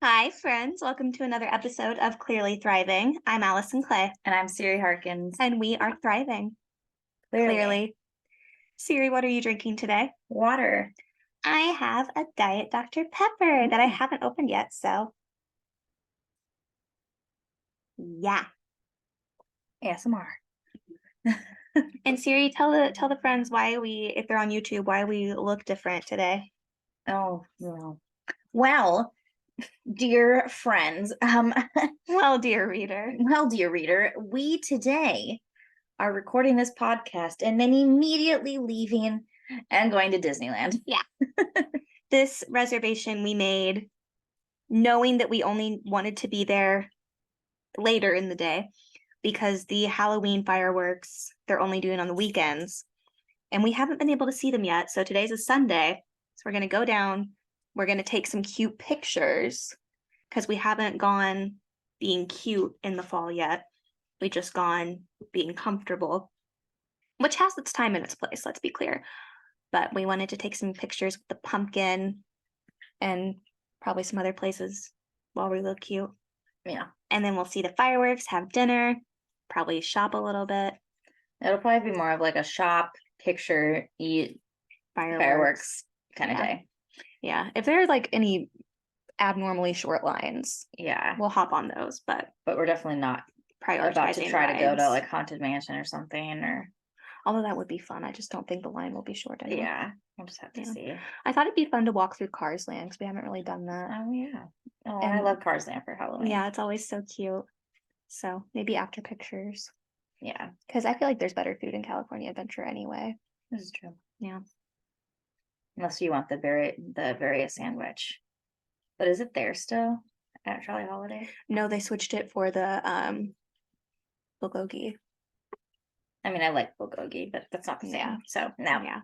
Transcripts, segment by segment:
Hi, friends. Welcome to another episode of Clearly Thriving. I'm Allison Clay, And I'm Siri Harkins. and we are thriving. Clearly. Clearly. Siri, what are you drinking today? Water. I have a Diet Dr. Pepper that I haven't opened yet, so yeah. ASMR. And Siri, tell the friends why if they're on YouTube, why we look different today. Oh, no. Well, dear friends, Well, dear reader. dear reader, we today are recording this podcast and then immediately leaving and going to Disneyland. Yeah. This reservation we made knowing that we only wanted to be there later in the day because the Halloween fireworks, they're only doing on the weekends. And we haven't been able to see them yet. So today's a Sunday. So we're going to go down. We're going to take some cute pictures because we haven't gone being cute in the fall yet. We just gone being comfortable, which has its time and its place, let's be clear. But we wanted to take some pictures with the pumpkin and probably some other places while we look cute. Yeah. And then we'll see the fireworks, have dinner, probably shop a little bit. It'll probably be more of like a shop, picture, eat, fireworks kind of day. Yeah. If there's like any abnormally short lines, Yeah. we'll hop on those, but we're definitely not prioritizing about to try to go to rides. like Haunted Mansion or something, or Although that would be fun. I just don't think the line will be short enough. yeah, we'll just have to see. I thought it'd be fun to walk through Cars Land because we haven't really done that. Oh yeah. Oh, And I love Cars Land for Halloween. yeah, it's always so cute. So maybe after pictures. Yeah. Because I feel like there's better food in California Adventure anyway. This is true. Yeah. Unless you want the Varia sandwich. But is it there still at Jolly Holiday? No, they switched it for the bulgogi. I mean, I like bulgogi, but that's not the same. Yeah. So no. Yeah.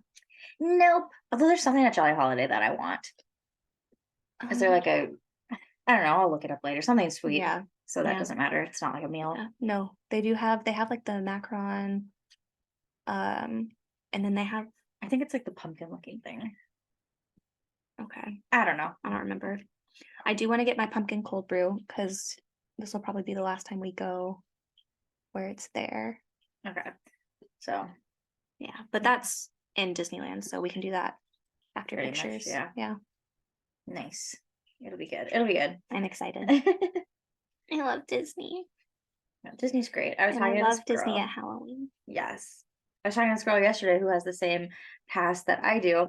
Nope. Although there's something at Jolly Holiday that I want. Is there like a, I don't know, I'll look it up later. Something sweet. Yeah. So that doesn't matter. It's not like a meal. No, they have like the macaron. And then they have, I think it's like the pumpkin looking thing. okay. I don't know. I don't remember. I do want to get my pumpkin cold brew because this will probably be the last time we go where it's there. Okay. So yeah, but that's in Disneyland, so we can do that after pretty pictures. Much, yeah. Yeah. Nice. It'll be good. It'll be good. I'm excited. I love Disney. Yeah, Disney's great. I love Disney at Halloween. Yes. I was talking to this girl yesterday who has the same pass that I do.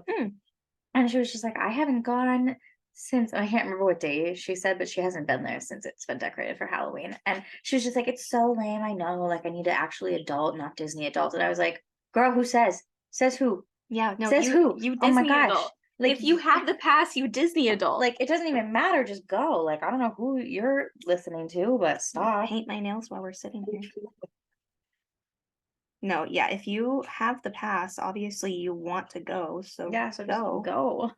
And she was just like, I haven't gone since, I can't remember what day she said, but she hasn't been there since it's been decorated for Halloween. And she was just like, it's so lame. I know, like I need to actually adult, not Disney adult. And I was like, girl, who says? Says who? Yeah, no, says who? You Disney oh my gosh. adult. Like, if you have the pass, you Disney adult. Like, it doesn't even matter. Just go. Like, I don't know who you're listening to, but stop. Paint my nails while we're sitting here. No, yeah, if you have the pass, obviously you want to go, so yeah, so go.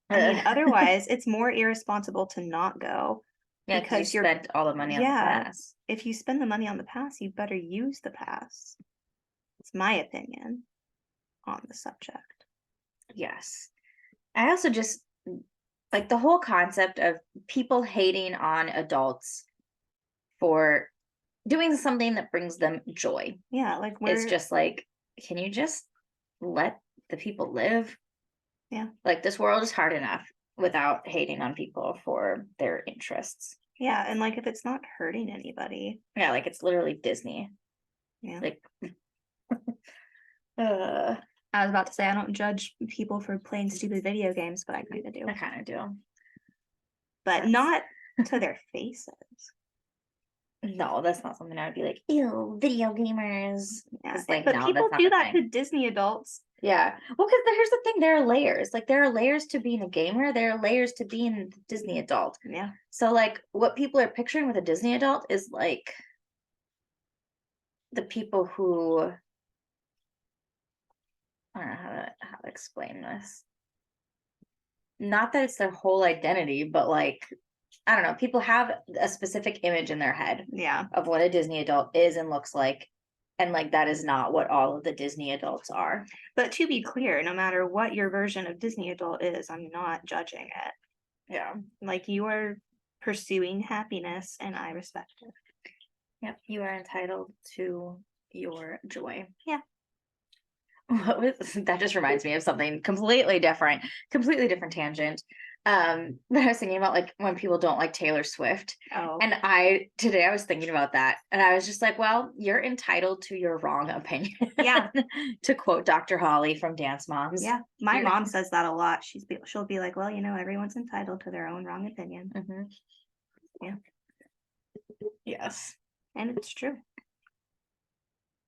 I mean, otherwise, it's more irresponsible to not go. Yeah, because you spent all the money on the pass. If you spend the money on the pass, you better use the pass. It's my opinion on the subject. Yes. I also just like the whole concept of people hating on adults for doing something that brings them joy. Yeah, like it's just like, can you just let the people live? Yeah. Like this world is hard enough without hating on people for their interests. Yeah, and like if it's not hurting anybody. Yeah, like it's literally Disney. Yeah. Like I was about to say I don't judge people for playing stupid video games, but I kind of do. I kind of do. But not to their faces. No, that's not something I would be like, ew, video gamers. Yeah. Like, but no, people do that to Disney adults. Yeah. Well, because here's the thing, there are layers. Like there are layers to being a gamer. There are layers to being a Disney adult. Yeah. So like what people are picturing with a Disney adult is like the people who, I don't know how to explain this. Not that it's their whole identity, but like, I don't know, people have a specific image in their head of what a Disney adult is and looks like. And like, that is not what all of the Disney adults are. But to be clear, no matter what your version of Disney adult is, I'm not judging it. Yeah. Like, you are pursuing happiness, and I respect it. Yep. You are entitled to your joy. Yeah. What was that? Just reminds me of something completely different tangent. But I was thinking about like when people don't like Taylor Swift. Oh, And today I was thinking about that, and I was just like, well, you're entitled to your wrong opinion. Yeah. To quote Dr. Holly from Dance Moms. yeah. My You- mom says that a lot. She'll be like, well, everyone's entitled to their own wrong opinion. Mhm. Yeah. Yes, And it's true.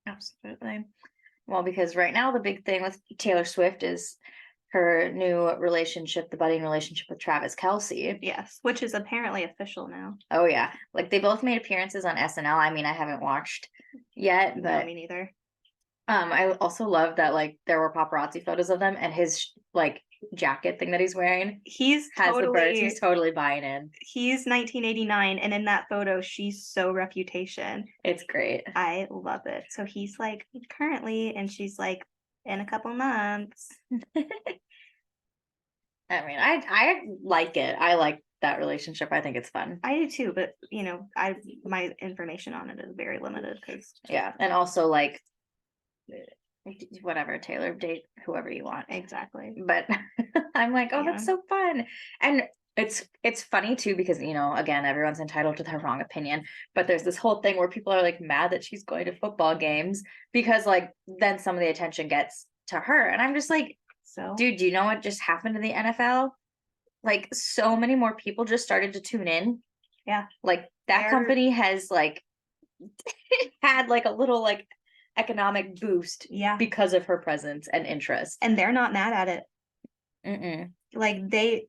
absolutely. Well, because right now the big thing with Taylor Swift is her new relationship, the budding relationship with Travis Kelce. Yes. Which is apparently official now. Oh yeah, like they both made appearances on SNL. I mean, I haven't watched yet, No, but me neither. I also love that like there were paparazzi photos of them, and his like jacket thing that he's wearing He's has the birds. He's totally totally buying in. he's 1989, and in that photo, she's so Reputation. It's great. I love it. So he's like currently, and she's like in a couple months. I mean, I like it. I like that relationship. I think it's fun. I do too, but my information on it is very limited because Yeah, and also like whatever, Taylor, date whoever you want. exactly. But I'm like, oh, Yeah. that's so fun. And it's funny too because again, everyone's entitled to their wrong opinion, but there's this whole thing where people are like mad that she's going to football games because like then some of the attention gets to her, and I'm just like, So dude, do you know what just happened to the NFL? Like so many more people just started to tune in. yeah, Like that They're- company has like had like a little like economic boost yeah, because of her presence and interest. and they're not mad at it. Mm-mm. Like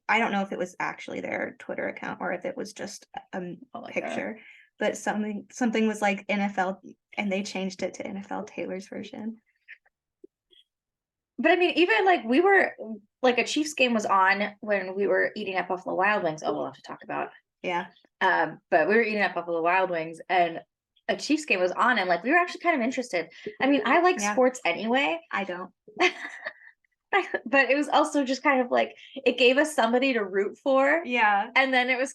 I don't know if it was actually their Twitter account or if it was just a picture, but something was like NFL, and they changed it to NFL Taylor's version. But I mean, even like we were like a Chiefs game was on when we were eating at Buffalo Wild Wings. Oh, we'll have to talk about. Yeah, But we were eating at Buffalo Wild Wings, and a Chiefs game was on, and like we were actually kind of interested. I mean, I like Yeah. sports anyway. I don't. But it was also just kind of like it gave us somebody to root for. Yeah, And then it was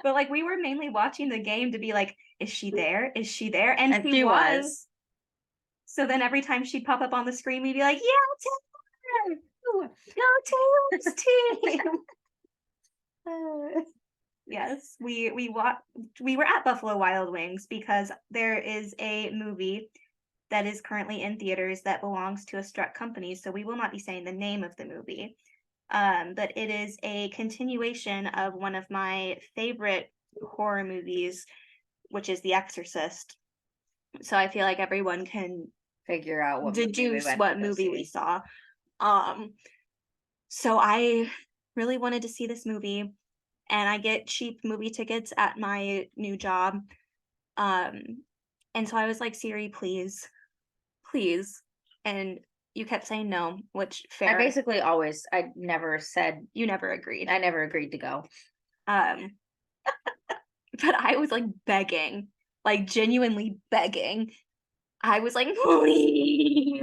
but like we were mainly watching the game to be like, is she there? Is she there? And and she she was. was. So then every time she'd pop up on the screen, we'd be like, yeah, Taylor! Go Taylor's team! Yes, we were at Buffalo Wild Wings because there is a movie that is currently in theaters that belongs to a Struck company, so we will not be saying the name of the movie. But it is a continuation of one of my favorite horror movies, which is The Exorcist. So I feel like everyone can Figure out what deduce what movie we saw. So I really wanted to see this movie, and I get cheap movie tickets at my new job. And so I was like, Siri, please. And you kept saying no, which fair. I never said, You never agreed. I never agreed to go. But I was like begging, like genuinely begging. I was like, please.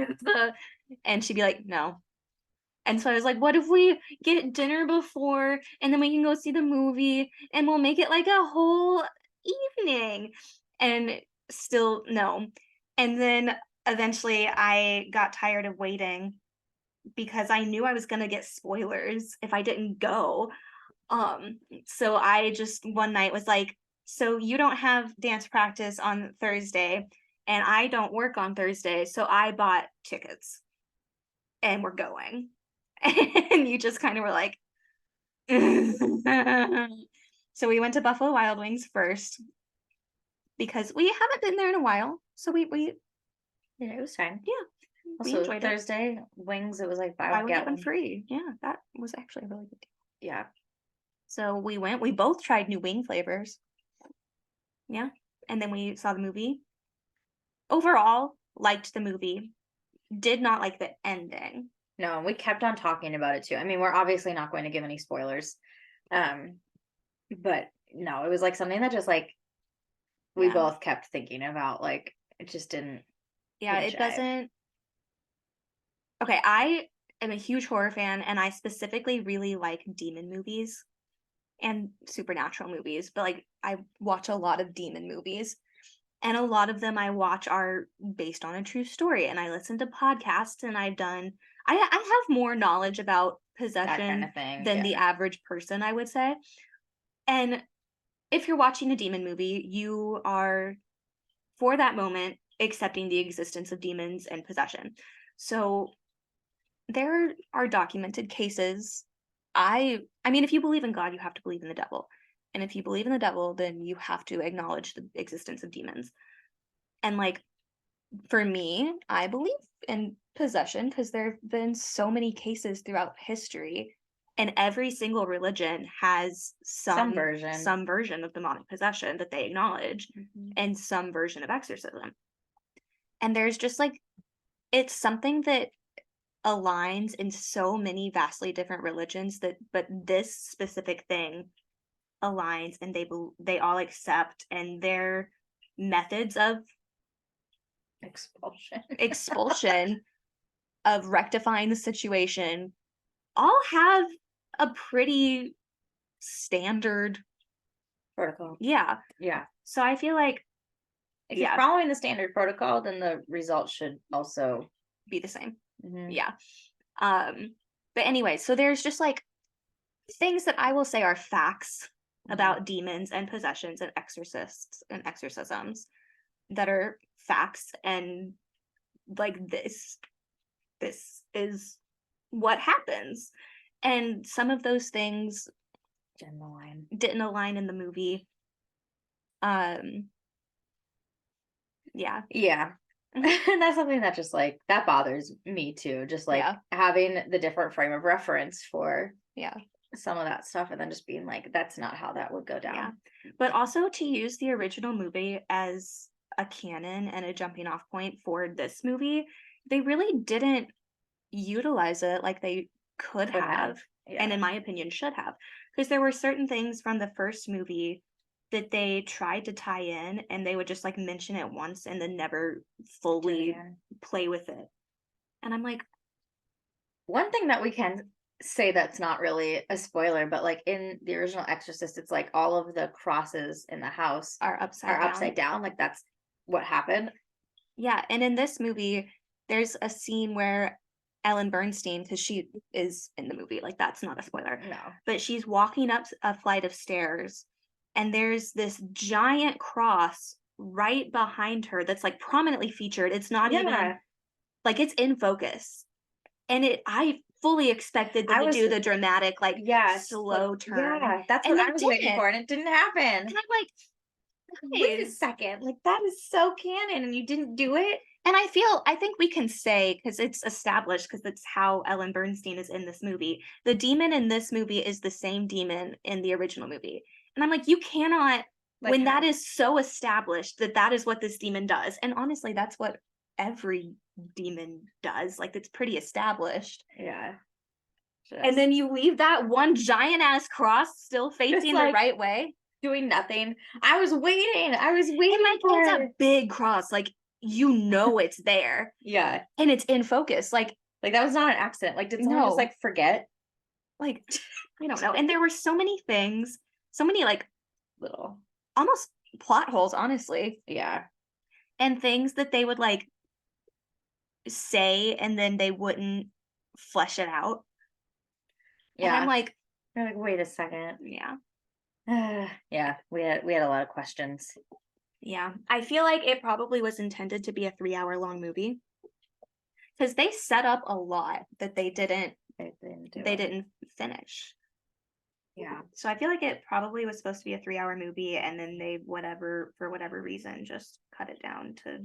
And she'd be like, no. And so I was like, what if we get dinner before and then we can go see the movie and we'll make it like a whole evening? And still no. And then eventually I got tired of waiting because I knew I was going to get spoilers if I didn't go. So I just one night was like, so you don't have dance practice on Thursday and I don't work on Thursday, so I bought tickets and we're going. And you just kind of were like, so we went to Buffalo Wild Wings first because we haven't been there in a while. So we Yeah, it was fine. we Also, enjoyed it. Thursday wings, it was like buy Buy one one get get one one. free. Yeah, that was actually a really good deal. Yeah. So we went. We both tried new wing flavors. Yeah, and then we saw the movie. Overall, liked the movie. Did not like the ending. No, we kept on talking about it too. I mean, we're obviously not going to give any spoilers. But no, it was like something that just like we Yeah. both kept thinking about. Like it just didn't. Yeah, Didn't it jive. doesn't. Okay, I am a huge horror fan, and I specifically really like demon movies. and supernatural movies, but like I watch a lot of demon movies. And a lot of them I watch are based on a true story. And I listen to podcasts and I have more knowledge about That kind possession of thing. than Yeah. the average person, I would say. And if you're watching a demon movie, you are, for that moment, accepting the existence of demons and possession. So there are documented cases. I mean, if you believe in God, you have to believe in the devil. And if you believe in the devil, then you have to acknowledge the existence of demons. And like for me, I believe in possession because there have been so many cases throughout history, and every single religion has Some version. some version of demonic possession that they acknowledge, Mhm. and some version of exorcism. And there's just like it's something that aligns in so many vastly different religions that but this specific thing aligns and they all accept, and their methods of Expulsion. of rectifying the situation all have a pretty standard. Protocol. Yeah. Yeah. So I feel like If Yeah. you're following the standard protocol, then the results should also be the same. Mhm. Yeah. But anyway, so there's just like things that I will say are facts Mhm. about demons and possessions and exorcists and exorcisms that are facts, and like this is what happens. And some of those things Jen the line. didn't align in the movie. Yeah. Yeah. And that's something that just like that bothers me too. Just like Yeah. having the different frame of reference for Yeah. some of that stuff and then just being like, that's not how that would go down. Yeah. But also to use the original movie as a canon and a jumping off point for this movie, they really didn't utilize it like they could Could have. have, and Yeah. in my opinion should have, because there were certain things from the first movie that they tried to tie in and they would just like mention it once and then never Do it fully again. play with it. And I'm like, One thing that we can say that's not really a spoiler, but like in the original Exorcist, it's like all of the crosses in the house are upside are down. upside down. Like that's what happened. Yeah, and in this movie, there's a scene where Ellen Bernstein, because she is in the movie, like that's not a spoiler, No. but she's walking up a flight of stairs, and there's this giant cross right behind her that's like prominently featured. It's not even Yeah. like it's in focus, and I fully expected them I to was- do the dramatic like Yes. slow like, turn. Yeah. That's and what they I was waiting didn't. for, and it didn't happen. And I'm like, Wait a guys. second. Like that is so canon and you didn't do it. And I think we can say, because it's established, because it's how Ellen Bernstein is in this movie. The demon in this movie is the same demon in the original movie. And I'm like, you cannot, Like when that how? is so established that that is what this demon does. And honestly, that's what every demon does. Like, it's pretty established. Yeah. And then you leave that one giant ass cross still facing the like- right way. doing nothing. I was waiting. And like, it's a big cross. Like, you know it's there. Yeah. And it's in focus. Like Like that was not an accident. Like did someone No. just like forget? Like, I don't know. And there were so many things, so many like Little. almost plot holes, honestly, Yeah. and things that they would like say and then they wouldn't flesh it out. And Yeah. I'm like, You're like, wait a second. yeah. Yeah. We had a lot of questions. Yeah. I feel like it probably was intended to be a 3-hour long movie. Because they set up a lot that they didn't finish. Yeah. So I feel like it probably was supposed to be a 3-hour movie, and then they for whatever reason just cut it down to,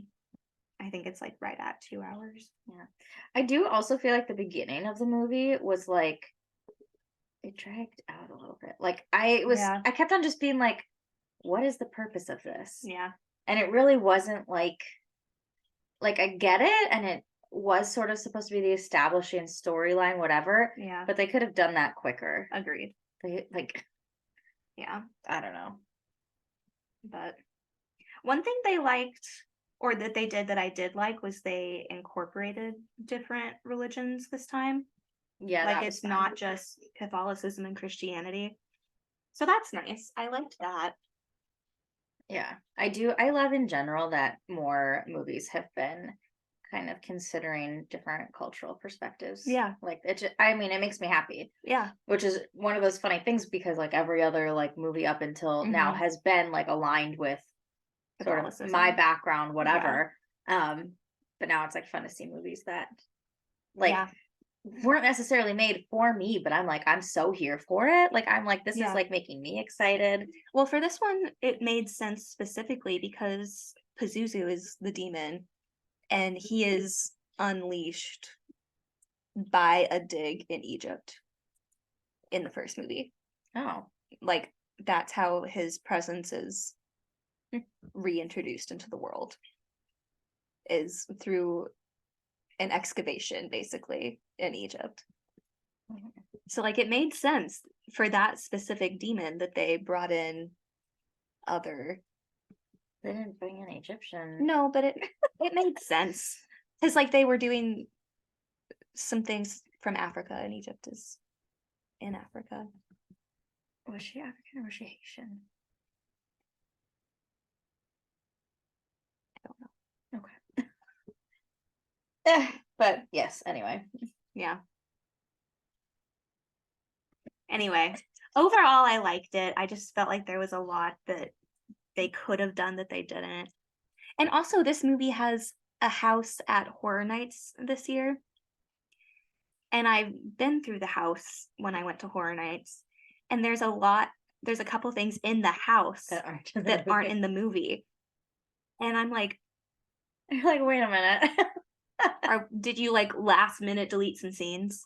I think it's like right at 2 hours. Yeah. I do also feel like the beginning of the movie was like it dragged out a little bit. Like Yeah. I kept on just being like, what is the purpose of this? Yeah. And it really wasn't like I get it, and it was sort of supposed to be the establishing storyline, whatever. Yeah. But they could have done that quicker. Agreed. They like, Yeah. I don't know. But one thing they liked, or that they did that I did like, was they incorporated different religions this time. Yeah, Like that was it's fun. not just Catholicism and Christianity. So that's nice. I liked that. Yeah, I do. I love in general that more movies have been kind of considering different cultural perspectives. Yeah. Like I mean, it makes me happy, Yeah. which is one of those funny things because like every other like movie up until now Mhm. has been like aligned with sort of my Catholicism. background, whatever. But now it's like fun to see movies that like Yeah. weren't necessarily made for me, but I'm like, I'm so here for it. Like I'm like, this is Yeah. like making me excited. Well, for this one, it made sense specifically because Pazuzu is the demon and he is unleashed by a dig in Egypt in the first movie. Oh, Like, that's how his presence is reintroduced into the world, is through an excavation, basically, in Egypt. Mhm. So, like, it made sense for that specific demon that they brought in other. They didn't bring in Egyptian. No, but it made sense. Because, like, they were doing some things from Africa, and Egypt is in Africa. Was she African or was she Haitian? I don't know. Okay. But yes, anyway. Yeah. Anyway, overall, I liked it. I just felt like there was a lot that they could have done that they didn't. And also, this movie has a house at Horror Nights this year. And I've been through the house when I went to Horror Nights. And there's a couple things in the house That aren't aren't in the movie. And I'm like, You're like, wait a minute. did you like last minute delete some scenes?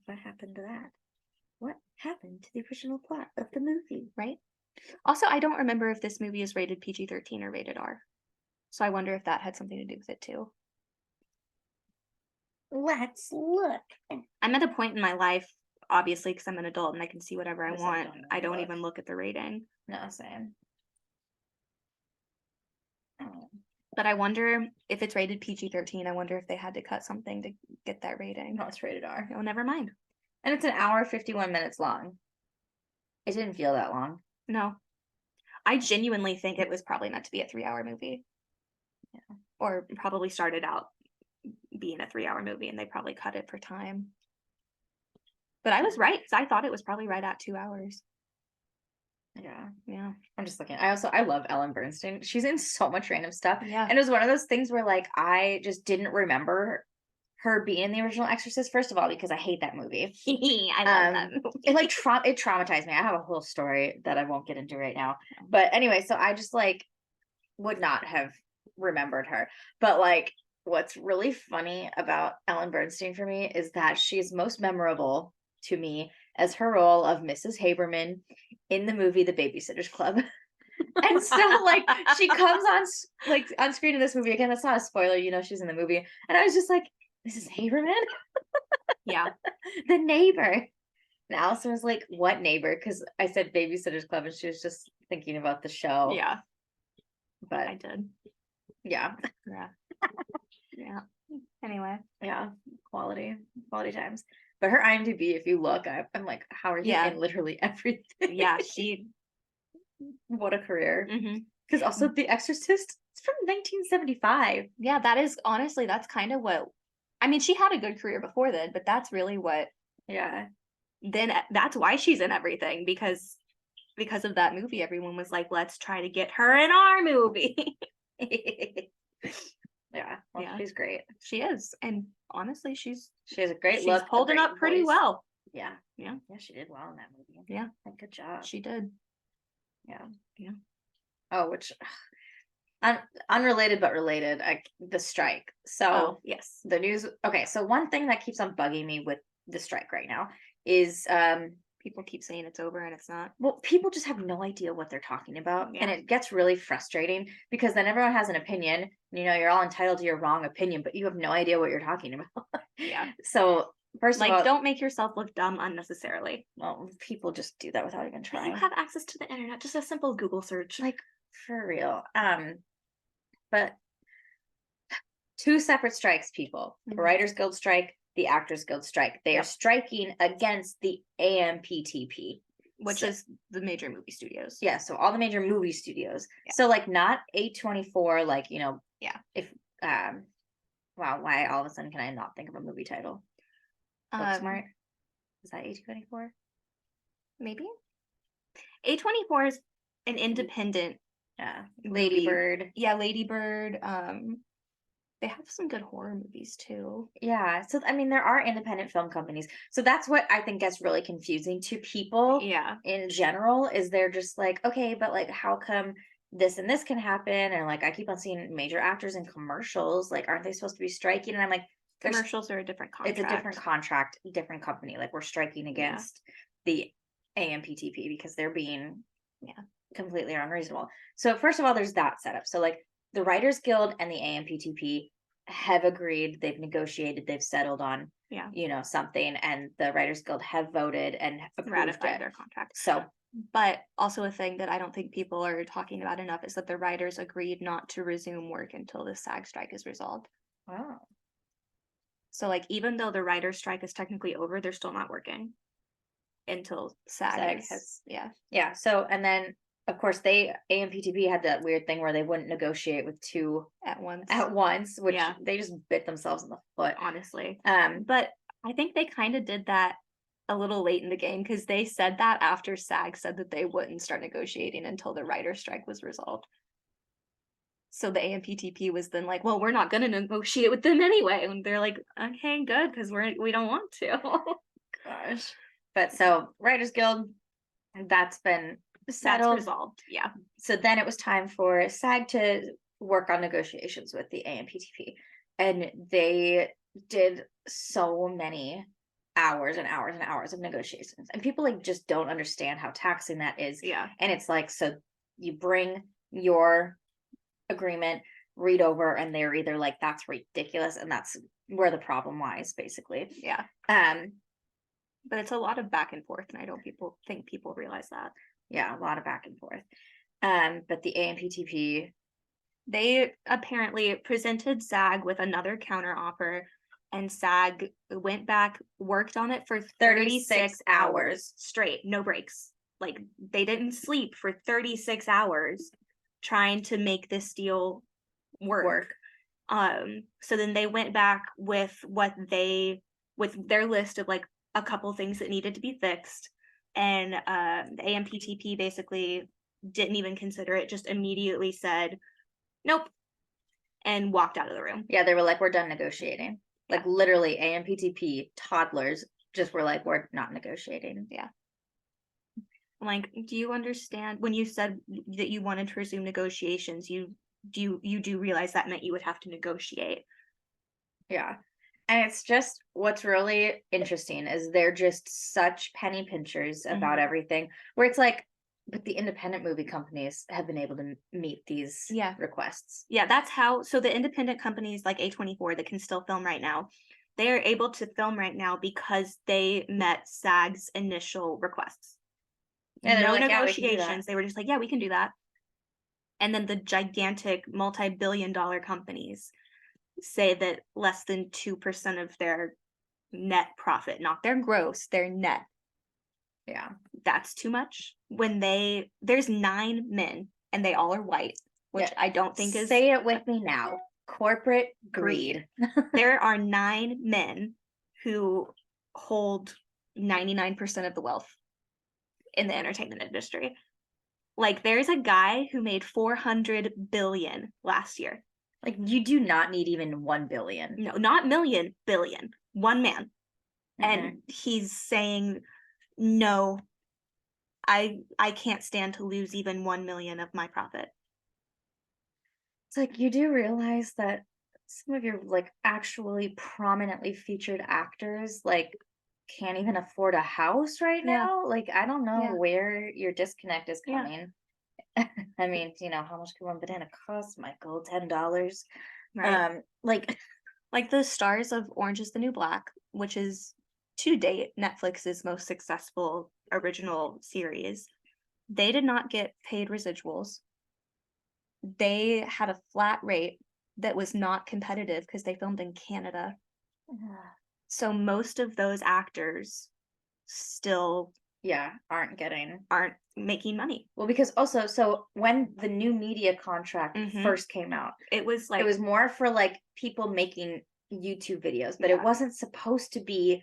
What happened to that? What happened to the original plot of the movie? Right? Also, I don't remember if this movie is rated PG-13 or rated R. So I wonder if that had something to do with it too. Let's look. I'm at a point in my life, obviously, because I'm an adult and I can see whatever I Yes, I want. don't I don't look. even look at the rating. No, same. Oh. But I wonder if it's rated PG-13. I wonder if they had to cut something to get that rating. No, it's rated R. Oh, never mind. And it's an hour 51 minutes long. It didn't feel that long. No. I genuinely think it was probably meant to be a 3-hour movie. Yeah. Or probably started out being a 3-hour movie and they probably cut it for time. But I was right, because I thought it was probably right at 2 hours. Yeah. Yeah. I'm just looking. I love Ellen Bernstein. She's in so much random stuff. Yeah. And it was one of those things where like I just didn't remember her being in the original Exorcist, first of all, because I hate that movie. I love that movie. It like it traumatized me. I have a whole story that I won't get into right now. But anyway, so I just like would not have remembered her. But like what's really funny about Ellen Bernstein for me is that she's most memorable to me as her role of Mrs. Haberman in the movie The Babysitter's Club. And so like she comes on screen in this movie again. That's not a spoiler, you know, she's in the movie. And I was just like, Mrs. Haberman? Yeah. The neighbor. And Allison was like, what neighbor? Because I said Babysitter's Club and she was just thinking about the show. Yeah. But I did. yeah. Yeah. Yeah. Anyway. Yeah. Quality times. But her IMDb, if you look, I'm like, how are you in literally everything? Yeah, what a career. Because Mhm. also The Exorcist, it's from 1975. Yeah, that is honestly, that's kind of what, I mean, she had a good career before then, but that's really what, Yeah. then that's why she's in everything, because of that movie, everyone was like, let's try to get her in our movie. Yeah. Well, Yeah. she's great. She is. And honestly, she has a great she's look. a holding great up pretty voice. well. Yeah. Yeah. Yeah, she did well in that movie. Yeah. Like, good job. She did. Yeah. Yeah. Oh, which unrelated but related, the strike. So Oh, yes. the news. Okay, so one thing that keeps on bugging me with the strike right now is people keep saying it's over and it's not. well, people just have no idea what they're talking about. Yeah. And it gets really frustrating because then everyone has an opinion. You know, you're all entitled to your wrong opinion, but you have no idea what you're talking about. Yeah. So first Like, of all, don't make yourself look dumb unnecessarily. well, people just do that without even But trying. you have access to the internet, just a simple Google search. Like, for real. But 2 separate strikes, people. The Mhm. Writers Guild strike, the Actors Guild strike. They are striking against the AMPTP. which So- is the major movie studios. Yeah, so all the major movie studios. Yeah. So like not A24, like, you know, Yeah. if wow, why all of a sudden can I not think of a movie title? Booksmart? Is that A24? Maybe A24 is an independent. Yeah. Movie. Ladybird. Yeah, Ladybird. They have some good horror movies too. Yeah. So I mean there are independent film companies. So that's what I think gets really confusing to people Yeah. in general, is they're just like, okay, but like how come this and this can happen? And like I keep on seeing major actors in commercials, like aren't they supposed to be striking? And I'm like, there's Commercials are a different contract. it's a different contract, different company. Like we're striking against the AMPTP because they're being completely unreasonable. So first of all, there's that setup. So like the Writers Guild and the AMPTP have agreed, they've negotiated, they've settled on you know something, and the Writers Guild have voted and approved ratified it. their contract. So but also a thing that I don't think people are talking about enough is that the writers agreed not to resume work until the SAG strike is resolved. wow. So like even though the writer's strike is technically over, they're still not working until SAG has Yeah. So and then of course they AMPTP had that weird thing where they wouldn't negotiate with two at once. at once, which they just bit themselves in the foot. Honestly. Um, But I think they kind of did that a little late in the game because they said that after SAG said that they wouldn't start negotiating until the writer's strike was resolved. So the AMPTP was then like, well, we're not going to negotiate with them anyway. And they're like, okay, good, because we don't want to. gosh. But so Writers Guild, that's been settled. That's resolved. Yeah. So then it was time for SAG to work on negotiations with the AMPTP. And they did so many hours and hours and hours of negotiations. And people like just don't understand how taxing that is. Yeah. And it's like, so you bring your agreement, read over, and they're either like, that's ridiculous, and that's where the problem lies, basically. Yeah. But it's a lot of back and forth, and I don't think people realize that. Yeah, a lot of back and forth. But the AMPTP, they apparently presented SAG with another counter offer, and SAG went back, worked on it for 36 hours straight, no breaks. Like they didn't sleep for 36 hours trying to make this deal work. So then they went back with with their list of like a couple things that needed to be fixed, and the AMPTP basically didn't even consider it, just immediately said nope and walked out of the room. Yeah, they were like, we're done negotiating. Like literally AMPTP toddlers just were like, we're not negotiating. Yeah. Like, do you understand when you said that you wanted to resume negotiations, you do realize that meant you would have to negotiate? Yeah. And it's just what's really interesting is they're just such penny pinchers about everything, where it's like, but the independent movie companies have been able to meet these requests. Yeah, that's how. So the independent companies like A24 that can still film right now, they are able to film right now because they met SAG's initial requests. Yeah, no like, negotiations. They were just like, yeah, we can do that. And then the gigantic multi-billion-dollar companies say that less than 2% of their net profit, not their gross, their net. Yeah. That's too much. When there's 9 men and they all are white, which I don't think is. Say it with me now. Corporate greed. There are 9 men who hold 99% of the wealth in the entertainment industry. Like there's a guy who made 400 billion last year. Like you do not need even 1 billion. No, not million, billion. One man. And he's saying, no, I can't stand to lose even 1 million of my profit. It's like, you do realize that some of your like actually prominently featured actors like can't even afford a house right now. Like I don't know where your disconnect is coming. I mean, you know, how much could one banana cost, Michael? $10. Right. Like the stars of Orange is the New Black, which is to date Netflix's most successful original series. They did not get paid residuals. They had a flat rate that was not competitive because they filmed in Canada. So most of those actors still aren't making money. well, because also, so when the new media contract Mhm. first came out, It was like it was more for like people making YouTube videos, but Yeah. it wasn't supposed to be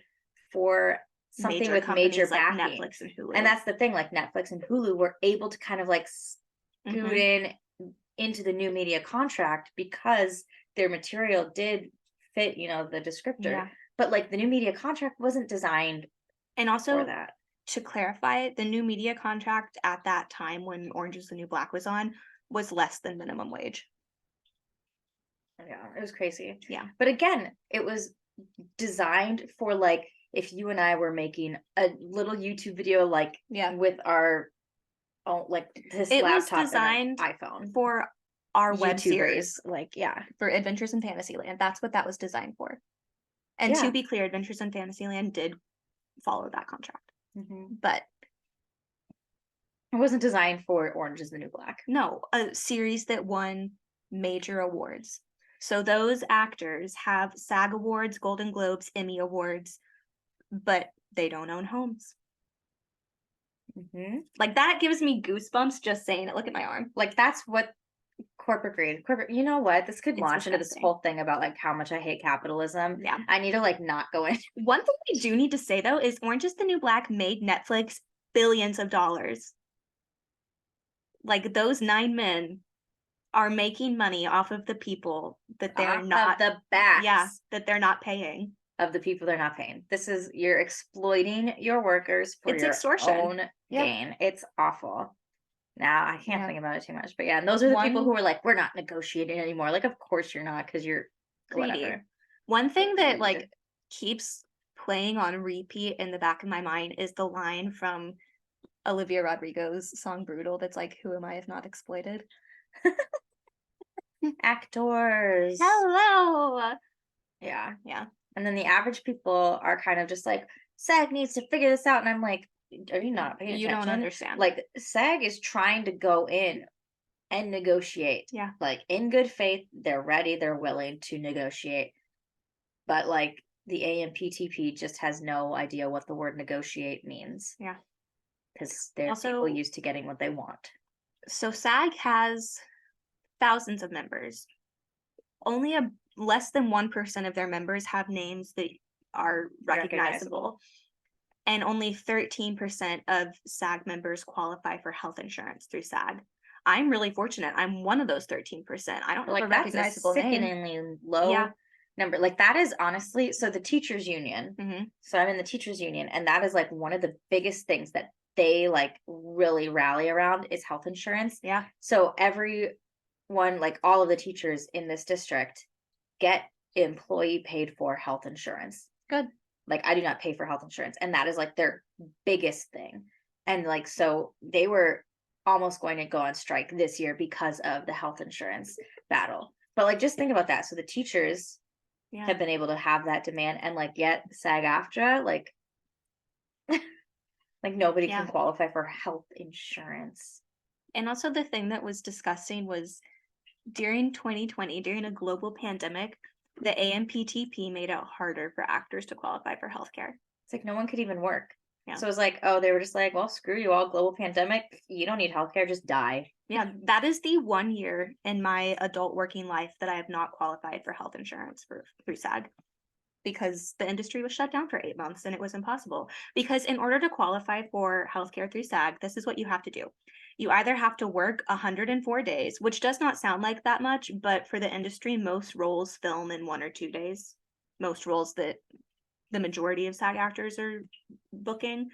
for something major with major companies like backing. Netflix and Hulu. And that's the thing, like Netflix and Hulu were able to kind of like scoot Mhm. in into the new media contract because their material did fit, the descriptor. Yeah. But like the new media contract wasn't designed And for also, that. to clarify, the new media contract at that time when Orange is the New Black was on was less than minimum wage. Yeah, it was crazy. Yeah. But again, it was designed for like if you and I were making a little YouTube video like Yeah. with our like this It was laptop designed and an iPhone. for our web YouTubers, series like yeah. for Adventures in Fantasyland. That's what that was designed for. And Yeah. to be clear, Adventures in Fantasyland did follow that contract. But it wasn't designed for Orange is the New Black. no, a series that won major awards. So those actors have SAG Awards, Golden Globes, Emmy Awards, but they don't own homes. Like that gives me goosebumps just saying it. Look at my arm. Like that's what corporate greed. You know what? This could It's launch into this disgusting. whole thing about like how much I hate capitalism. Yeah. I need to like not go in. One thing I do need to say though is Orange is the New Black made Netflix billions of dollars. Like those 9 men are making money off of the people that they're not of the backs. Yeah, that they're not paying. Of the people they're not paying. This is you're exploiting your workers for It's your extortion. own gain. It's awful. Now I can't Yeah. think about it too much, but yeah, and those are the people who are like, we're not negotiating anymore. Like, of course you're not, because you're Greedy. whatever. One thing that Greed. like keeps playing on repeat in the back of my mind is the line from Olivia Rodrigo's song Brutal that's like, who am I if not exploited? Actors. Hello. Yeah. Yeah. And then the average people are kind of just like, SAG needs to figure this out. And I'm like, are you not paying You attention? don't understand. Like, SAG is trying to go in and negotiate. Yeah. Like, in good faith, they're ready, they're willing to negotiate. But, like, the AMPTP just has no idea what the word negotiate means. Yeah. Because they're Also, people used to getting what they want. So SAG has thousands of members. Only less than 1% of their members have names that are recognizable. And only 13% of SAG members qualify for health insurance through SAG. I'm really fortunate. I'm one of those 13%. I don't have a recognizable that's a name. sickeningly low number. Like that is honestly, so the teachers union. So I'm in the teachers union, and that is like one of the biggest things that they like really rally around is health insurance. Yeah. So everyone, like all of the teachers in this district, get employee paid for health insurance. Good. Like I do not pay for health insurance, and that is like their biggest thing. And like so they were almost going to go on strike this year because of the health insurance battle. But like just think about that. So the teachers have been able to have that demand, and like yet SAG-AFTRA, like like nobody can qualify for health insurance. And also the thing that was disgusting was during 2020, during a global pandemic, the AMPTP made it harder for actors to qualify for healthcare. It's like no one could even work. Yeah. So it was like, oh, they were just like, well, screw you all, global pandemic. You don't need healthcare, just die. Yeah, that is the 1 year in my adult working life that I have not qualified for health insurance through SAG. Because the industry was shut down for 8 months and it was impossible. Because in order to qualify for healthcare through SAG, this is what you have to do. You either have to work 104 days, which does not sound like that much, but for the industry, most roles film in 1 or 2 days. Most roles that the majority of SAG actors are booking,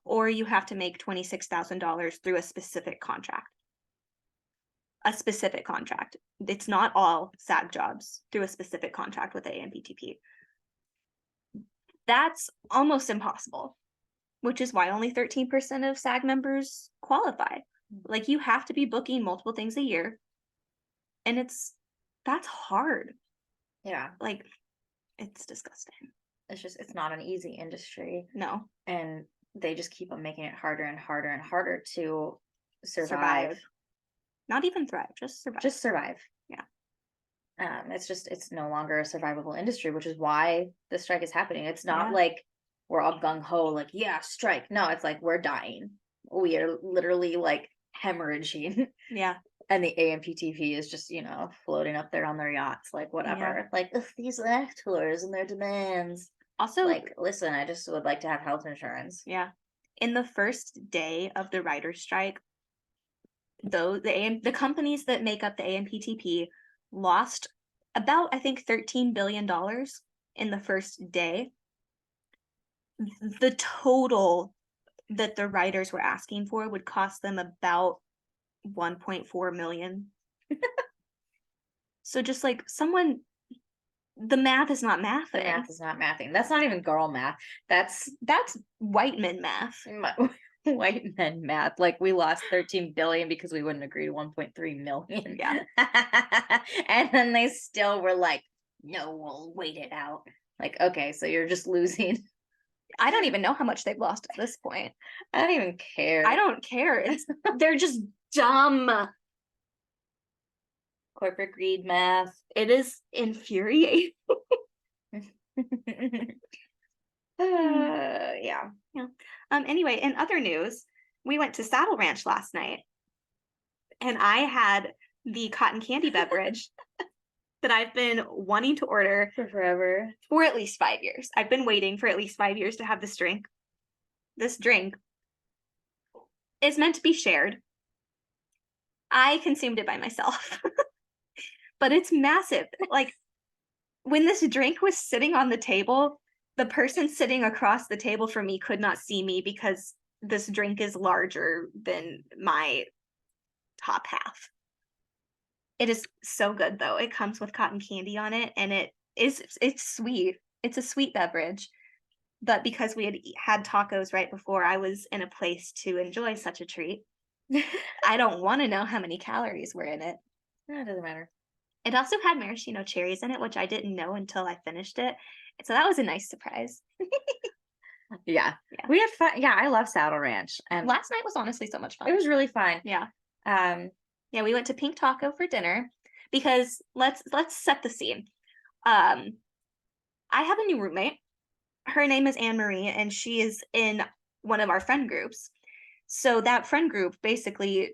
or you have to make $26,000 through a specific contract. A specific contract. It's not all SAG jobs through a specific contract with the AMPTP. That's almost impossible, which is why only 13% of SAG members qualify. Like you have to be booking multiple things a year. And that's hard. Yeah. Like it's disgusting. It's not an easy industry. No. And they just keep on making it harder and harder and harder to survive. Not even thrive, just survive. Just survive. Yeah. It's no longer a survivable industry, which is why the strike is happening. It's not like we're all gung-ho, like, yeah, strike. No, it's like we're dying. We are literally like hemorrhaging. Yeah. And the AMPTP is just, floating up there on their yachts, like whatever. Like, ugh, these actors and their demands. Also, Like, listen, I just would like to have health insurance. yeah. In the first day of the writer's strike, though the companies that make up the AMPTP lost about, I think, $13 billion in the first day. The total that the writers were asking for would cost them about 1.4 million. So just like the math is not The mathing. math is not mathing. That's not even girl math. That's white men math. white men math. Like, we lost 13 billion because we wouldn't agree to 1.3 million. Yeah. And then they still were like, no, we'll wait it out. Like, okay, so you're just losing. I don't even know how much they've lost at this point. I don't even care. I don't care. They're just dumb. Corporate greed math. It is infuriating. Yeah. Anyway, in other news, we went to Saddle Ranch last night, and I had the cotton candy beverage that I've been wanting to order For forever. for at least 5 years. I've been waiting for at least 5 years to have this drink. This drink is meant to be shared. I consumed it by myself, but it's massive. Like, when this drink was sitting on the table, the person sitting across the table from me could not see me because this drink is larger than my top half. It is so good, though. It comes with cotton candy on it, and it's sweet. It's a sweet beverage. But because we had tacos right before, I was in a place to enjoy such a treat. I don't want to know how many calories were in it. No, it doesn't matter. It also had maraschino cherries in it, which I didn't know until I finished it. So that was a nice surprise. Yeah. Yeah. We had fun. Yeah, I love Saddle Ranch. And Last night was honestly so much fun. it was really fun. Yeah. Yeah, we went to Pink Taco for dinner because let's set the scene. I have a new roommate. Her name is Anne Marie, and she is in one of our friend groups. So that friend group basically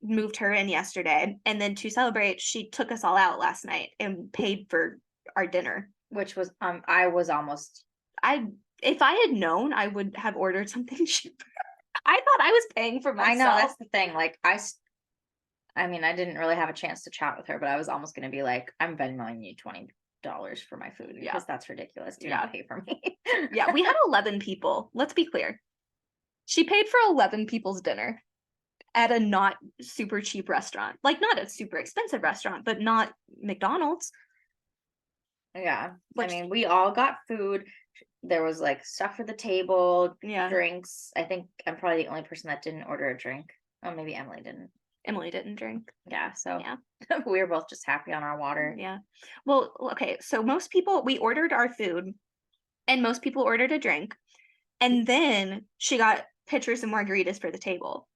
moved her in yesterday, and then to celebrate, she took us all out last night and paid for our dinner. which was I was almost if I had known, I would have ordered something cheaper. I thought I was paying for myself. I know, that's the thing. Like, I mean, I didn't really have a chance to chat with her, but I was almost going to be like, I'm Venmoing you $20 for my food because that's ridiculous. Do not pay for me. Yeah, we had 11 people. Let's be clear. She paid for 11 people's dinner at a not super cheap restaurant. Like, not a super expensive restaurant, but not McDonald's. Yeah. I mean, we all got food. There was like stuff for the table, drinks. I think I'm probably the only person that didn't order a drink. Oh, maybe Emily didn't. Emily didn't drink. Yeah, so we were both just happy on our water. Yeah. Well, okay, so most people, we ordered our food, and most people ordered a drink, and then she got pitchers and margaritas for the table,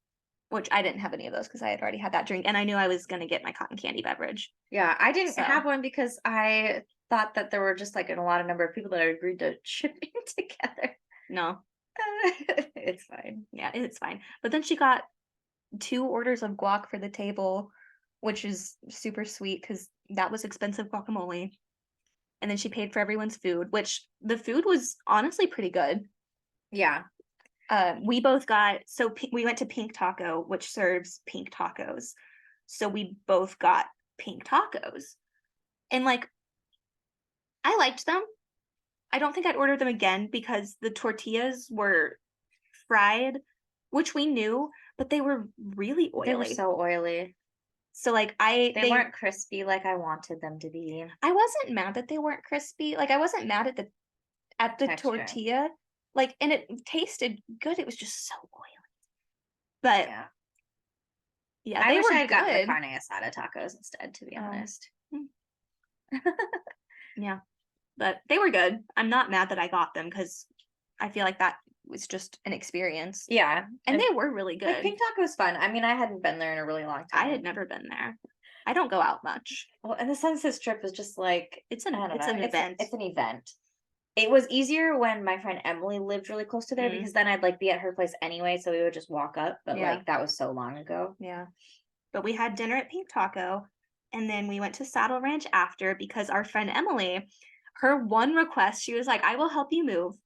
which I didn't have any of those because I had already had that drink, and I knew I was going to get my cotton candy beverage. Yeah, I didn't have one because I thought that there were just like a lot of number of people that agreed to chip in together. No. It's fine. Yeah, it's fine. But then she got 2 orders of guac for the table, which is super sweet because that was expensive guacamole. And then she paid for everyone's food, which the food was honestly pretty good. Yeah. We both got, we went to Pink Taco, which serves pink tacos. So we both got pink tacos. And like, I liked them. I don't think I'd order them again because the tortillas were fried, which we knew, but they were really oily. They were so oily. So like they weren't crispy like I wanted them to be. I wasn't mad that they weren't crispy. Like, I wasn't mad at the tortilla. Like, and it tasted good. It was just so oily. But yeah, I they wish were I got the good. carne asada tacos instead, to be honest. Yeah, but they were good. I'm not mad that I got them because I feel like that was just an experience. Yeah, and they were really good. Like, Pink Taco was fun. I mean, I hadn't been there in a really long time. I had never been there. I don't go out much. Well, and the Census Strip is just like it's an event. It's an event. It was easier when my friend Emily lived really close to there Mm. because then I'd like be at her place anyway, so we would just walk up. But Yeah. like that was so long ago. Yeah. But we had dinner at Pink Taco, and then we went to Saddle Ranch after because our friend Emily, her one request, she was like, "I will help you move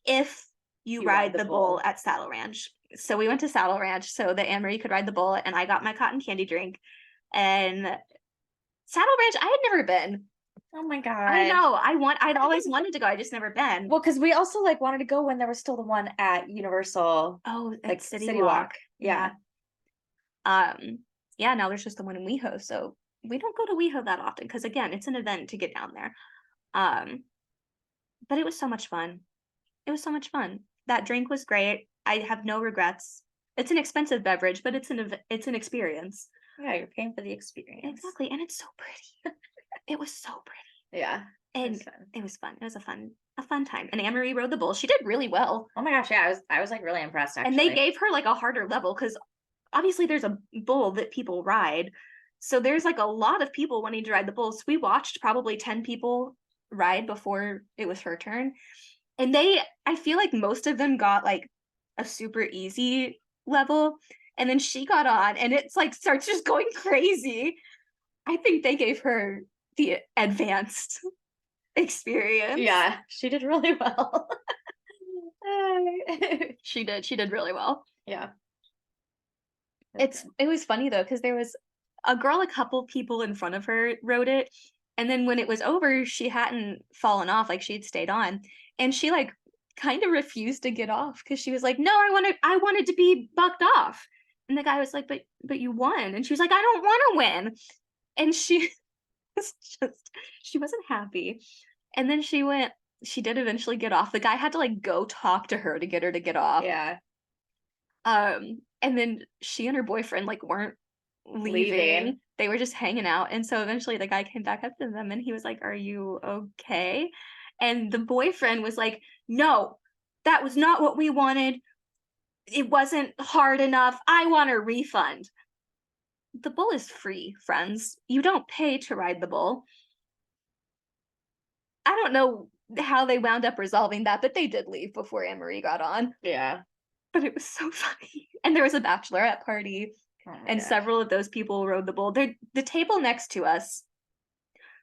if you You ride ride the the bull bull." at Saddle Ranch." So we went to Saddle Ranch so that Anne Marie could ride the bull, and I got my cotton candy drink. And Saddle Ranch, I had never been. Oh my god. I know. I'd always wanted to go. I just never been. Well, because we also like wanted to go when there was still the one at Universal, Oh, like at City City Walk. Walk. Yeah. Yeah, now there's just the one in WeHo, so we don't go to WeHo that often because again, it's an event to get down there. Um, but it was so much fun. It was so much fun. That drink was great. I have no regrets. It's an expensive beverage, but it's an experience. Yeah, you're paying for the experience. Exactly, and it's so pretty. It was so pretty. Yeah. And It's fun. it was fun. It was a fun time. And Anne Marie rode the bull. She did really well. Oh my gosh, yeah, I was like really impressed actually. And they gave her like a harder level because obviously there's a bull that people ride. So there's like a lot of people wanting to ride the bull. So we watched probably 10 people ride before it was her turn. And I feel like most of them got like a super easy level. And then she got on and it's like starts just going crazy. I think they gave her the advanced experience. Yeah, she did really well. She did really well. Yeah. It was funny though, because there was a girl, a couple people in front of her rode it, and then when it was over, she hadn't fallen off, like she'd stayed on, and she like kind of refused to get off because she was like, "No, I wanted to be bucked off," and the guy was like, "But you won," and she was like, "I don't want to win," and she was just she wasn't happy, and then she did eventually get off. The guy had to like go talk to her to get her to get off. Yeah. And then she and her boyfriend like weren't leaving. Leaving. They were just hanging out. And so eventually the guy came back up to them and he was like, "Are you okay?" And the boyfriend was like, "No, that was not what we wanted. It wasn't hard enough. I want a refund." The bull is free, friends. You don't pay to ride the bull. I don't know how they wound up resolving that, but they did leave before Anne Marie got on. Yeah. But it was so funny. And there was a bachelorette party, Oh my and gosh. several of those people rode the bull. The table next to us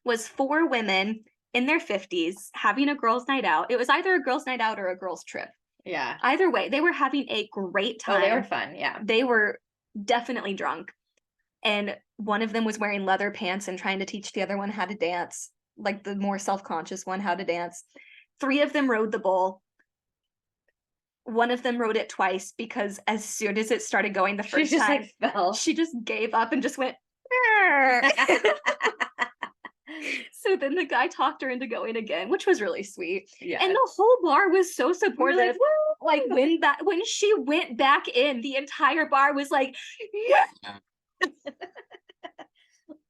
was 4 women in their 50s having a girls' night out. It was either a girls' night out or a girls' trip. Yeah. Either way, they were having a great time. Oh, they were fun. Yeah. They were definitely drunk. And one of them was wearing leather pants and trying to teach the other one how to dance, like the more self-conscious one how to dance. 3 of them rode the bull. One of them rode it twice because as soon as it started going the She first just time, like fell. she just gave up and just went. So then the guy talked her into going again, which was really sweet. Yeah. And the whole bar was so We were supportive. like, "Woo!" Like when she went back in, the entire bar was like, "Yeah!"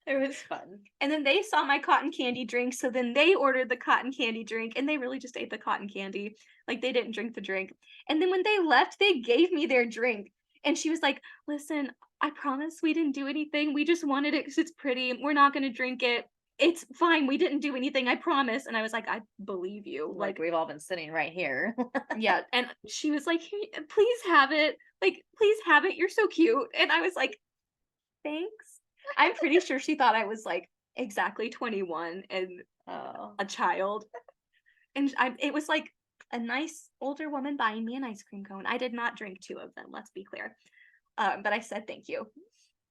It was fun. And then they saw my cotton candy drink, so then they ordered the cotton candy drink, and they really just ate the cotton candy. Like they didn't drink the drink. And then when they left, they gave me their drink. And she was like, "Listen, I promise we didn't do anything. We just wanted it because it's pretty. We're not gonna drink it. It's fine. We didn't do anything. I promise." And I was like, "I believe you." Like we've all been sitting right here. Yeah. And she was like, "Please have it. Like, please have it. You're so cute." And I was like, "Thanks." I'm pretty sure she thought I was like exactly 21 and Oh. a child. And it was like a nice older woman buying me an ice cream cone. I did not drink 2 of them, let's be clear. But I said thank you.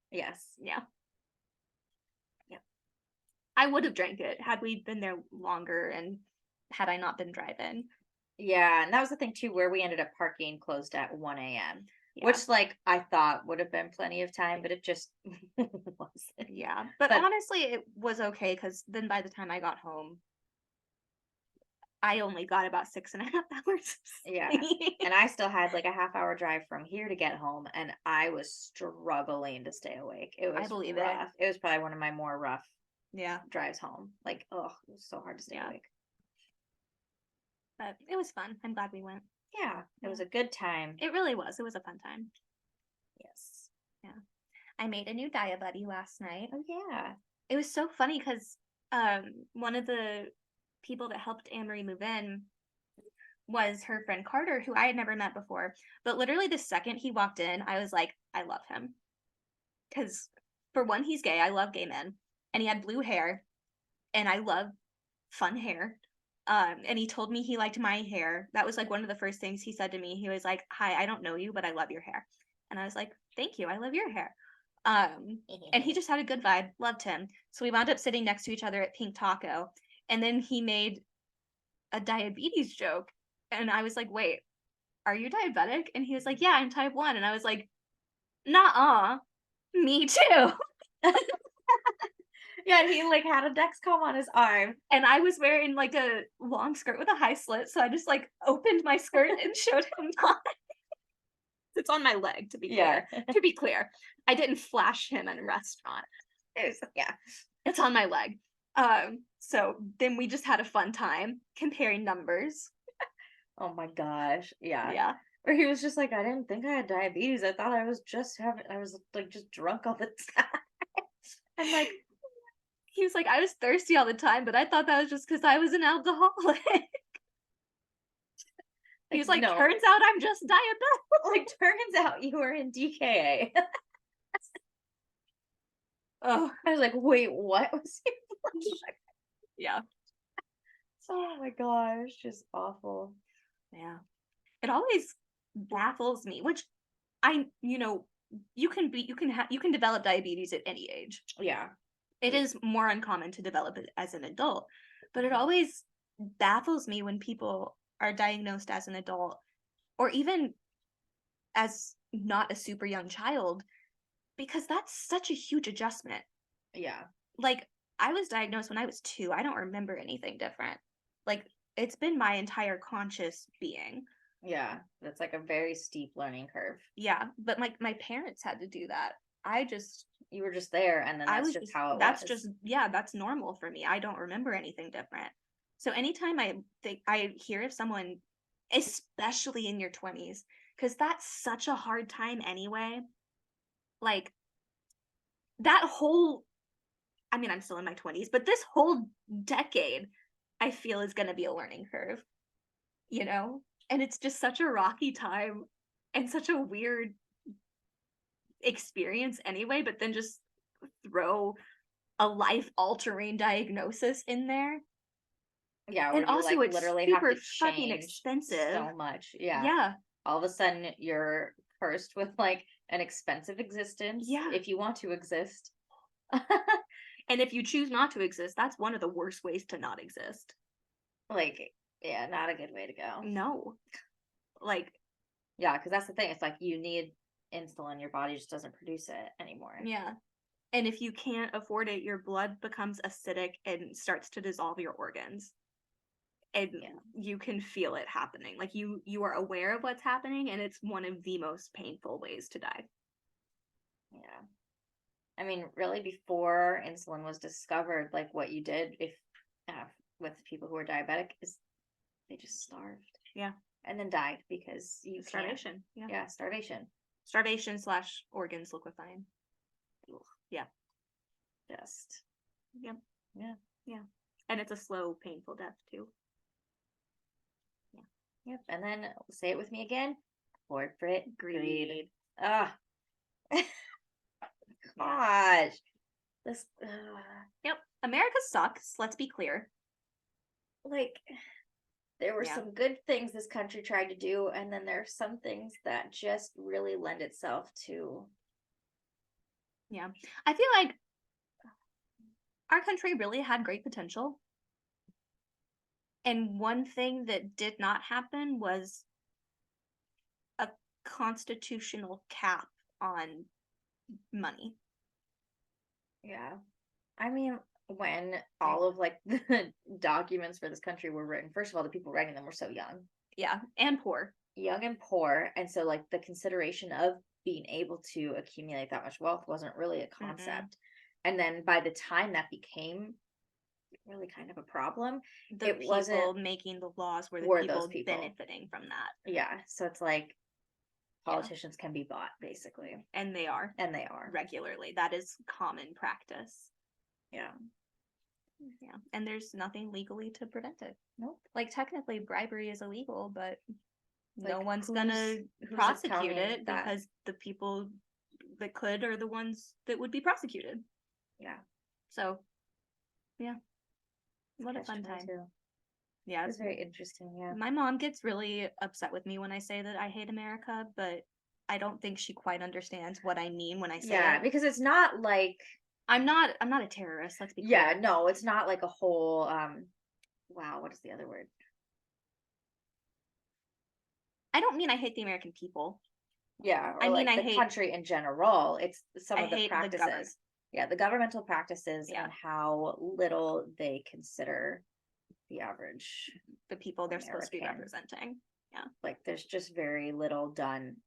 Yes. Yeah. Yeah. I would have drank it had we been there longer and had I not been driving. Yeah, and that was the thing too, where we ended up parking closed at 1 a.m. Yeah. Which like I thought would have been plenty of time, but it just wasn't. Yeah. But honestly, it was okay because then by the time I got home, I only got about 6.5 hours. of Yeah. sleep. And I still had like a half-hour drive from here to get home, and I was struggling to stay awake. It was believe it. rough. It was probably one of my more rough Yeah. drives home. Like, oh, it was so hard to stay Yeah. awake. But it was fun. I'm glad we went. Yeah, it was a good time. It really was. It was a fun time. Yes. Yeah. I made a new Dia Buddy last night. Oh yeah. It was so funny because one of the people that helped Anne-Marie move in was her friend Carter, who I had never met before. But literally the second he walked in, I was like, I love him. Because for one, he's gay. I love gay men. And he had blue hair. And I love fun hair. And he told me he liked my hair. That was like one of the first things he said to me. He was like, "Hi, I don't know you, but I love your hair." And I was like, "Thank you. I love your hair." And he just had a good vibe. Loved him. So we wound up sitting next to each other at Pink Taco. And then he made a diabetes joke. And I was like, "Wait, are you diabetic?" And he was like, "Yeah, I'm type 1." And I was like, "Nuh-uh. Me too." Yeah, and he like had a Dexcom on his arm. And I was wearing like a long skirt with a high slit, so I just like opened my skirt and showed him mine. It's on my leg, to be clear. Yeah. To be clear, I didn't flash him in a restaurant. Yeah. It's on my leg. So then we just had a fun time comparing numbers. Oh my gosh. Yeah. Yeah. Or he was just like, I didn't think I had diabetes. I thought I was like just drunk all the time. I'm like, He was like, I was thirsty all the time, but I thought that was just because I was an alcoholic. He was like, no. turns out I'm just diabetic. Like, turns out you were in DKA. Oh, I was like, wait, what was he? yeah. Oh my gosh, just awful. Yeah. It always baffles me, which you can develop diabetes at any age. Yeah. It is more uncommon to develop it as an adult, but it Mhm. always baffles me when people are diagnosed as an adult or even as not a super young child because that's such a huge adjustment. Yeah. Like I was diagnosed when I was 2. I don't remember anything different. Like it's been my entire conscious being. Yeah. That's like a very steep learning curve. Yeah, but like my parents had to do that. You were just there, and then I that's was just just how it that's was. just yeah, that's normal for me. I don't remember anything different. So anytime I hear of someone, especially in your 20s, because that's such a hard time anyway. Like that whole I mean, I'm still in my 20s, but this whole decade I feel is gonna be a learning curve, you know? And it's just such a rocky time and such a weird experience anyway, but then just throw a life altering diagnosis in there. Yeah, where And you also like it's literally have super to fucking change expensive. so much. Yeah. Yeah. All of a sudden you're cursed with like an expensive existence Yeah. if you want to exist. And if you choose not to exist, that's one of the worst ways to not exist. Like, yeah, not a good way to go. No. Like, Yeah, because that's the thing. It's like you need insulin, your body just doesn't produce it anymore. yeah. And if you can't afford it, your blood becomes acidic and starts to dissolve your organs. And Yeah. you can feel it happening. Like you are aware of what's happening and it's one of the most painful ways to die. Yeah. I mean, really, before insulin was discovered, like what you did if uh, with people who are diabetic is they just starved. Yeah. And then died because you can't. Starvation. Yeah. Yeah, starvation. Starvation / organs liquefying. Ugh. Yeah. Just. Yep. Yeah. Yeah. And it's a slow, painful death too. Yeah. Yep. And then say it with me again. Corporate Greed. Ah. Gosh. This. Yep. America sucks. Let's be clear. Like, there were Yeah. some good things this country tried to do, and then there are some things that just really lend itself to. Yeah. I feel like our country really had great potential. And one thing that did not happen was a constitutional cap on money. Yeah. I mean, when all of like the documents for this country were written, first of all, the people writing them were so Yeah. And poor. young and poor. And so, like, the consideration of being able to accumulate that much wealth wasn't really a concept. And then by the time that became really kind of a problem, The it people wasn't making the laws were the were those people people. benefiting from that. Yeah. So it's like Yeah. politicians can be bought, basically. And they are And they are. regularly. That is common practice. Yeah. Yeah, and there's nothing legally to prevent it. Nope. Like technically bribery is illegal, but no Like, one's gonna who's prosecute accounting it that? because the people that could are the ones that would be prosecuted. Yeah. So, yeah, what a Catch fun time. 22. Yeah, It's very interesting. Yeah. my mom gets really upset with me when I say that I hate America, but I don't think she quite understands what I mean when I say Yeah, it. because it's not like I'm not a terrorist, let's be yeah, clear. no, it's not like a whole wow, what is the other word? I don't mean I hate the American people. Yeah, or I mean like I the hate country in general. It's some I of the hate the government. practices. Yeah, the governmental practices Yeah. and how little they consider the average. The people they're supposed to be American. representing. Like there's just very little done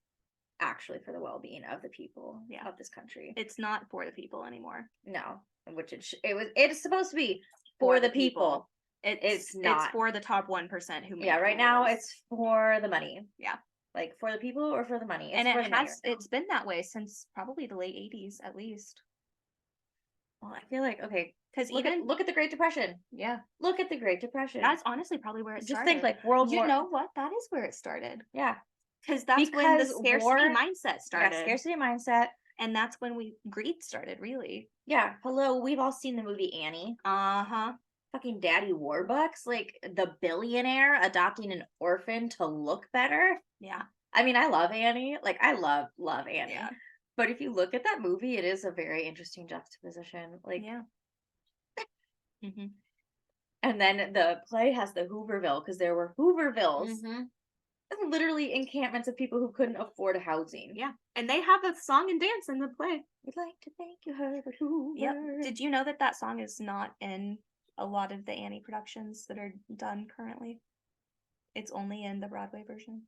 actually for the well-being of the people Yeah. of this country. It's not for the people anymore. No, which it's supposed to be for the people. It's not. It's for the top 1% who make Yeah, the right now rules. it's for the money. Yeah. Like for the people or for the money. It's And for it the money has right now. it's been that way since probably the late 80s at least. Well, I feel like okay, Because look at the Great Depression. yeah, Look at the Great Depression. that's honestly probably where it Just started. think like World You War. know what? That is where it started. Yeah, Because that's when the Because scarcity war- mindset started. yeah, scarcity mindset. And that's when greed started, really. Yeah, hello. We've all seen the movie Annie. Uh-huh. Fucking Daddy Warbucks, like the billionaire adopting an orphan to look better. Yeah. I mean, I love Annie. Like I love Annie. Yeah. But if you look at that movie, it is a very interesting juxtaposition. Like, Yeah. Mm-hmm. and then the play has the Hooverville because there were Hoovervilles. Mm-hmm. Literally encampments of people who couldn't afford housing. Yeah. And they have a song and dance in the play. We'd like to thank you, Herbert Hoover. Yep. Did you know that song is not in a lot of the Annie productions that are done currently? It's only in the Broadway version.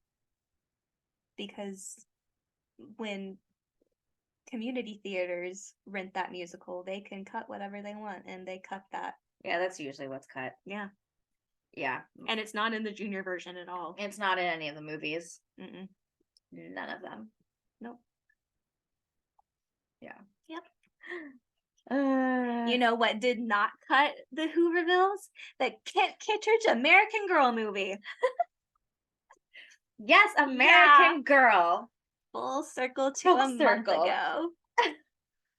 Because when community theaters rent that musical, they can cut whatever they want, and they cut that. Yeah, that's usually what's cut. Yeah. Yeah. And it's not in the junior version at all. It's not in any of the movies. Mm-mm. None of them. Nope. Yeah. Yep. Uh, You know what did not cut the Hoovervilles? The Kit Kittredge American Girl movie. yes, American Girl. Full circle to Full a month circle. ago.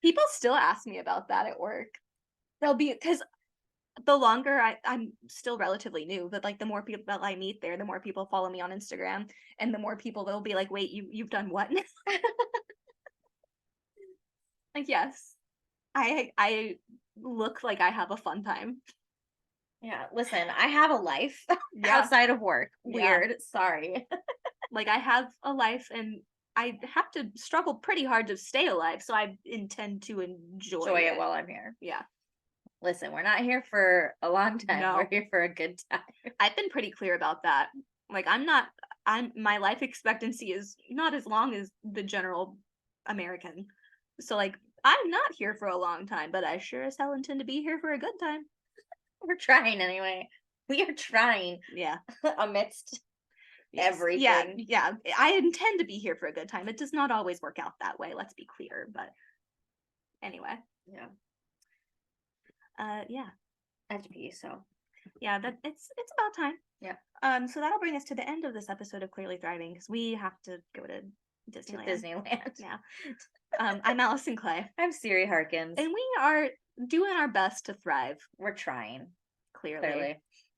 People still ask me about that at work. They'll be, because the longer I'm still relatively new, but like the more people that I meet there, the more people follow me on Instagram, and the more people they'll be like, wait, you've done what? Like, yes. I look like I have a fun time. Yeah, listen, I have a life Yeah. outside of work. Yeah. Weird. Sorry. Like, I have a life, and I have to struggle pretty hard to stay alive, so I intend to enjoy Enjoy it while I'm here. Yeah. Listen, we're not here for a long time. No. We're here for a good time. I've been pretty clear about that. Like, my life expectancy is not as long as the general American. So, like, I'm not here for a long time, but I sure as hell intend to be here for a good time. We're trying anyway. We are trying Yeah. amidst Yes. everything. Yeah. I intend to be here for a good time. It does not always work out that way, let's be clear. But anyway. Yeah. Yeah. FP, so Yeah, that it's about time. Yeah. So that'll bring us to the end of this episode of Clearly Thriving, because we have to go to Disneyland. Disneyland. Yeah. I'm Allison Clay. I'm Siri Harkins. And we are doing our best to thrive. We're trying. Clearly. Clearly.